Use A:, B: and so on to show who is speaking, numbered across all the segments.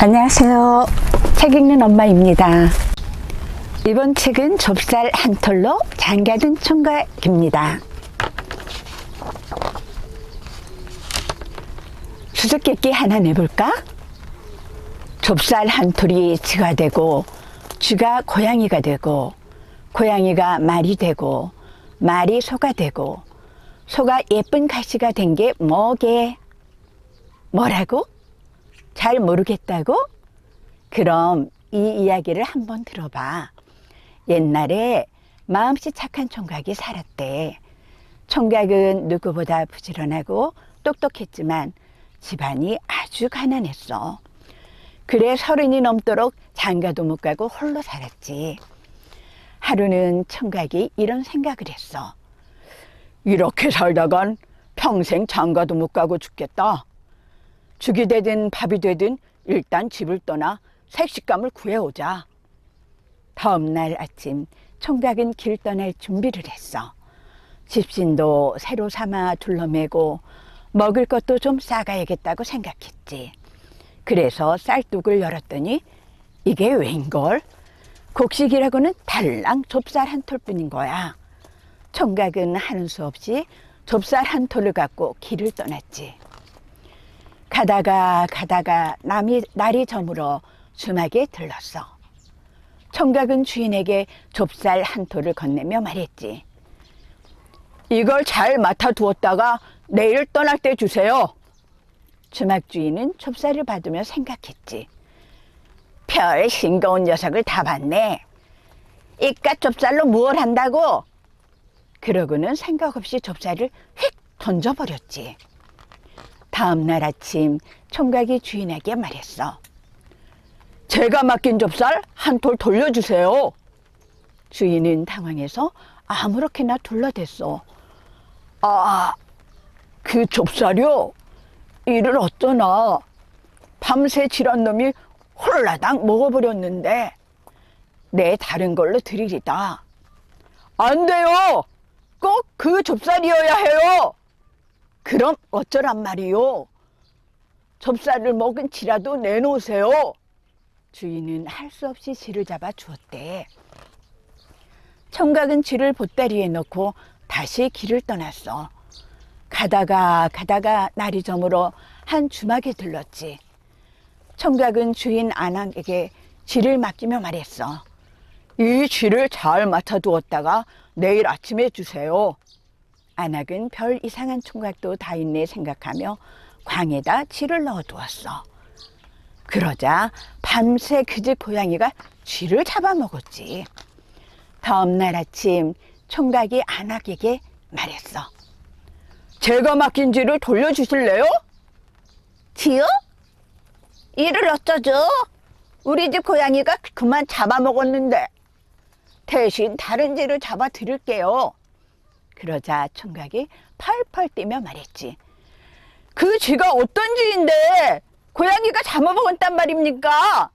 A: 안녕하세요. 책 읽는 엄마입니다. 이번 책은 좁쌀 한 톨로 장가든 총각입니다. 수수께끼 하나 내볼까? 좁쌀 한 톨이 쥐가 되고, 쥐가 고양이가 되고, 고양이가 말이 되고, 말이 소가 되고, 소가 예쁜 가시가 된 게 뭐게? 뭐라고? 잘 모르겠다고? 그럼 이 이야기를 한번 들어봐. 옛날에 마음씨 착한 총각이 살았대. 총각은 누구보다 부지런하고 똑똑했지만 집안이 아주 가난했어. 그래 30이 넘도록 장가도 못 가고 홀로 살았지. 하루는 총각이 이런 생각을 했어. 이렇게 살다간 평생 장가도 못 가고 죽겠다. 죽이 되든 밥이 되든 일단 집을 떠나 색식감을 구해오자. 다음 날 아침 총각은 길 떠날 준비를 했어. 집신도 새로 삼아 둘러매고 먹을 것도 좀 싸가야겠다고 생각했지. 그래서 쌀둑을 열었더니 이게 웬걸? 곡식이라고는 달랑 좁쌀 한 톨뿐인 거야. 총각은 하는 수 없이 좁쌀 한 톨을 갖고 길을 떠났지. 가다가 날이 저물어 주막에 들렀어. 총각은 주인에게 좁쌀 한 톨을 건네며 말했지. 이걸 잘 맡아두었다가 내일 떠날 때 주세요. 주막 주인은 좁쌀을 받으며 생각했지. 별 싱거운 녀석을 다 봤네. 이깟 좁쌀로 무얼 한다고? 그러고는 생각 없이 좁쌀을 휙 던져버렸지. 다음 날 아침 총각이 주인에게 말했어. 제가 맡긴 좁쌀 한 톨 돌려주세요. 주인은 당황해서 아무렇게나 둘러댔어. 그 좁쌀이요? 이를 어쩌나. 밤새 지란 놈이 홀라당 먹어버렸는데 내 다른 걸로 드리리다. 안 돼요. 꼭 그 좁쌀이어야 해요. 그럼 어쩌란 말이요? 좁쌀을 먹은 쥐라도 내놓으세요. 주인은 할 수 없이 쥐를 잡아 주었대. 총각은 쥐를 보따리에 넣고 다시 길을 떠났어. 가다가 날이 저물어 한 주막에 들렀지. 총각은 주인 안악에게 쥐를 맡기며 말했어. 이 쥐를 잘 맡아두었다가 내일 아침에 주세요. 안악은 별 이상한 총각도 다 있네 생각하며 광에다 쥐를 넣어두었어. 그러자 밤새 그 집 고양이가 쥐를 잡아먹었지. 다음 날 아침 총각이 안악에게 말했어. 제가 맡긴 쥐를 돌려주실래요? 쥐요? 이를 어쩌죠? 우리 집 고양이가 그만 잡아먹었는데. 대신 다른 쥐를 잡아 드릴게요. 그러자 총각이 펄펄 뛰며 말했지. 그 쥐가 어떤 쥐인데 고양이가 잡아먹었단 말입니까?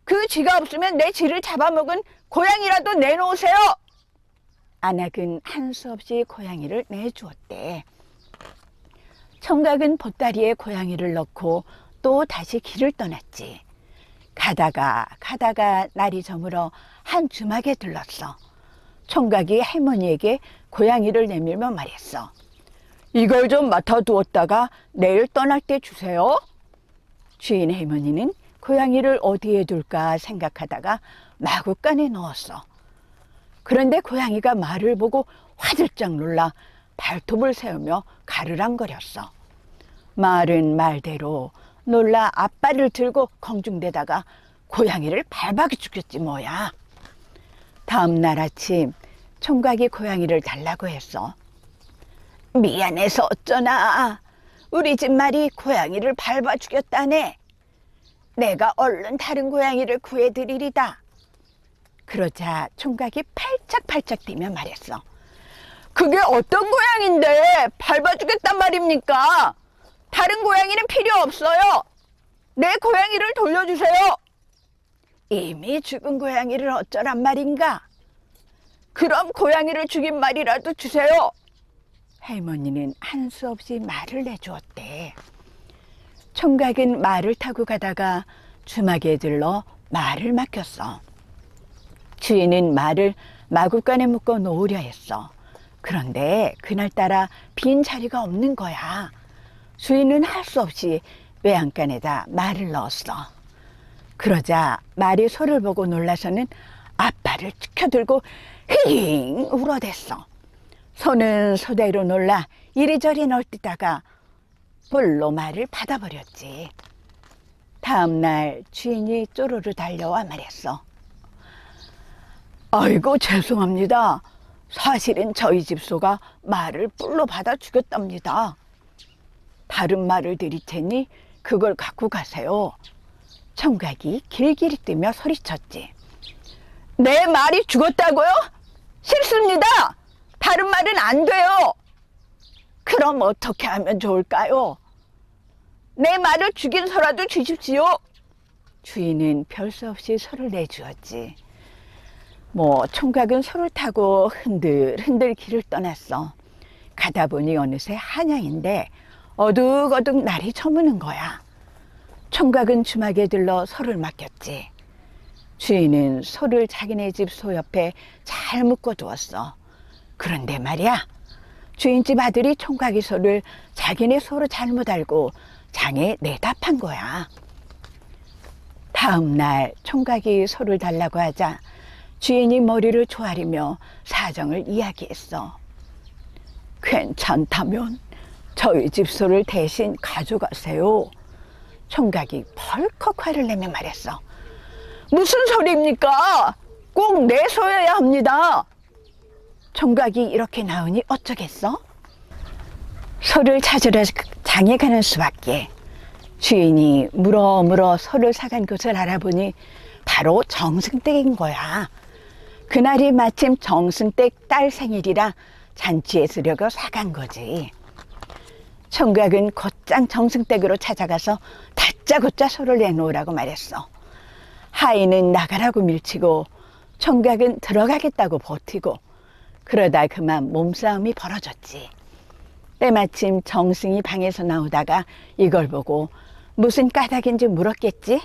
A: 그 쥐가 없으면 내 쥐를 잡아먹은 고양이라도 내놓으세요. 안악은 한 수 없이 고양이를 내주었대. 총각은 보따리에 고양이를 넣고 또 다시 길을 떠났지. 가다가 날이 저물어 한 주막에 들렀어. 총각이 할머니에게 고양이를 내밀며 말했어. 이걸 좀 맡아두었다가 내일 떠날 때 주세요. 주인 할머니는 고양이를 어디에 둘까 생각하다가 마구간에 넣었어. 그런데 고양이가 말을 보고 화들짝 놀라 발톱을 세우며 가르랑거렸어. 말은 말대로 놀라 앞발을 들고 공중대다가 고양이를 밟아기 죽였지 뭐야. 다음 날 아침 총각이 고양이를 달라고 했어. 미안해서 어쩌나. 우리 집 말이 고양이를 밟아 죽였다네. 내가 얼른 다른 고양이를 구해드리리다. 그러자 총각이 팔짝팔짝 뛰며 말했어. 그게 어떤 고양인데 밟아 주겠단 말입니까? 다른 고양이는 필요 없어요. 내 고양이를 돌려주세요. 이미 죽은 고양이를 어쩌란 말인가? 그럼 고양이를 죽인 말이라도 주세요. 할머니는 한 수 없이 말을 내주었대. 총각은 말을 타고 가다가 주막에 들러 말을 맡겼어. 주인은 말을 마구간에 묶어 놓으려 했어. 그런데 그날따라 빈 자리가 없는 거야. 주인은 할 수 없이 외양간에다 말을 넣었어. 그러자 말이 소를 보고 놀라서는 앞발을 치켜들고 힝 울어댔어. 소는 소대로 놀라 이리저리 널뛰다가 볼로 말을 받아버렸지. 다음 날 주인이 쪼르르 달려와 말했어. 아이고 죄송합니다. 사실은 저희 집 소가 말을 뿔로 받아 죽였답니다. 다른 말을 드릴 테니 그걸 갖고 가세요. 청각이 길길이 뛰며 소리쳤지. 내 말이 죽었다고요? 싫습니다. 다른 말은 안 돼요. 그럼 어떻게 하면 좋을까요? 내 말을 죽인 소라도 주십시오. 주인은 별 수 없이 소를 내주었지. 총각은 소를 타고 흔들흔들 길을 떠났어. 가다 보니 어느새 한양인데 어둑어둑 날이 저무는 거야. 총각은 주막에 들러 소를 맡겼지. 주인은 소를 자기네 집 소 옆에 잘 묶어두었어. 그런데 말이야, 주인집 아들이 총각이 소를 자기네 소로 잘못 알고 장에 내다 판 거야. 다음 날 총각이 소를 달라고 하자 주인이 머리를 조아리며 사정을 이야기했어. 괜찮다면 저희 집 소를 대신 가져가세요. 총각이 벌컥 화를 내며 말했어. 무슨 소리입니까? 꼭 내 소여야 합니다. 총각이 이렇게 나오니 어쩌겠어? 소를 찾으러 장에 가는 수밖에. 주인이 물어 소를 사간 곳을 알아보니 바로 정승댁인 거야. 그날이 마침 정승댁 딸 생일이라 잔치에 쓰려고 사간 거지. 총각은 곧장 정승댁으로 찾아가서 다짜고짜 소를 내놓으라고 말했어. 하인은 나가라고 밀치고 총각은 들어가겠다고 버티고 그러다 그만 몸싸움이 벌어졌지. 때마침 정승이 방에서 나오다가 이걸 보고 무슨 까닭인지 물었겠지?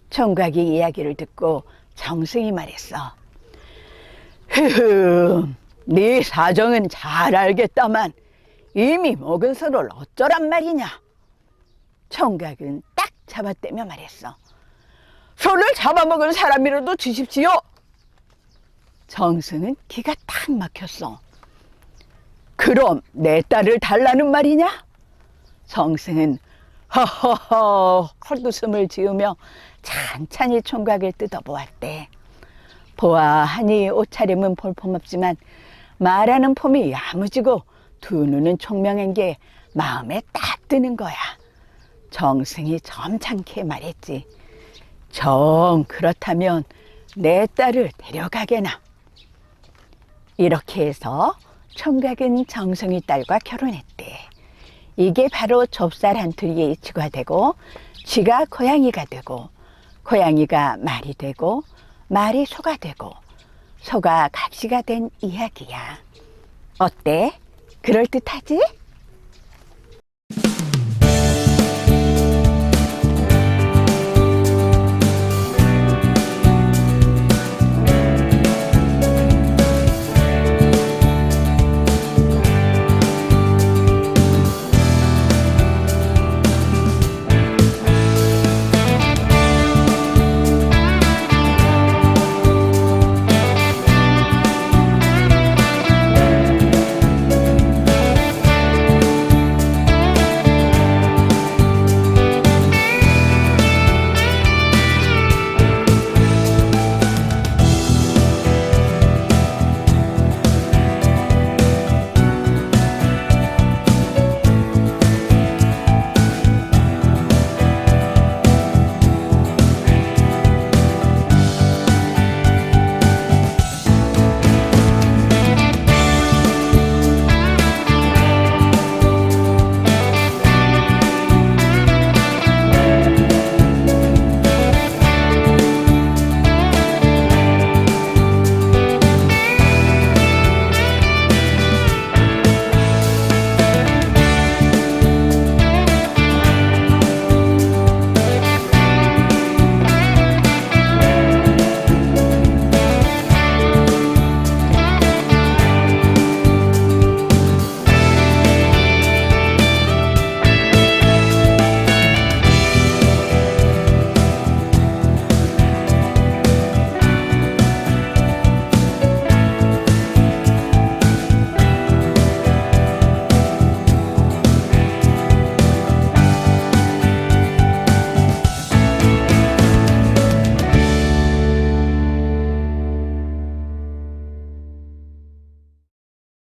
A: 총각이 이야기를 듣고 정승이 말했어. 네 사정은 잘 알겠다만 이미 먹은 소를 어쩌란 말이냐? 총각은 딱 잡아떼며 말했어. 소를 잡아먹은 사람이라도 주십시오. 정승은 기가 탁 막혔어. 그럼 내 딸을 달라는 말이냐? 정승은 허허허 헛웃음을 지으며 찬찬히 총각을 뜯어보았대. 보아하니 옷차림은 볼품없지만 말하는 폼이 야무지고 두 눈은 총명한 게 마음에 딱 드는 거야. 정승이 점잖게 말했지. 정 그렇다면 내 딸을 데려가게나. 이렇게 해서 총각은 정승이 딸과 결혼했대. 이게 바로 좁쌀 한투리의 이치가 되고 쥐가 고양이가 되고 고양이가 말이 되고 말이 소가 되고 소가 갑시가 된 이야기야. 어때? 그럴듯하지?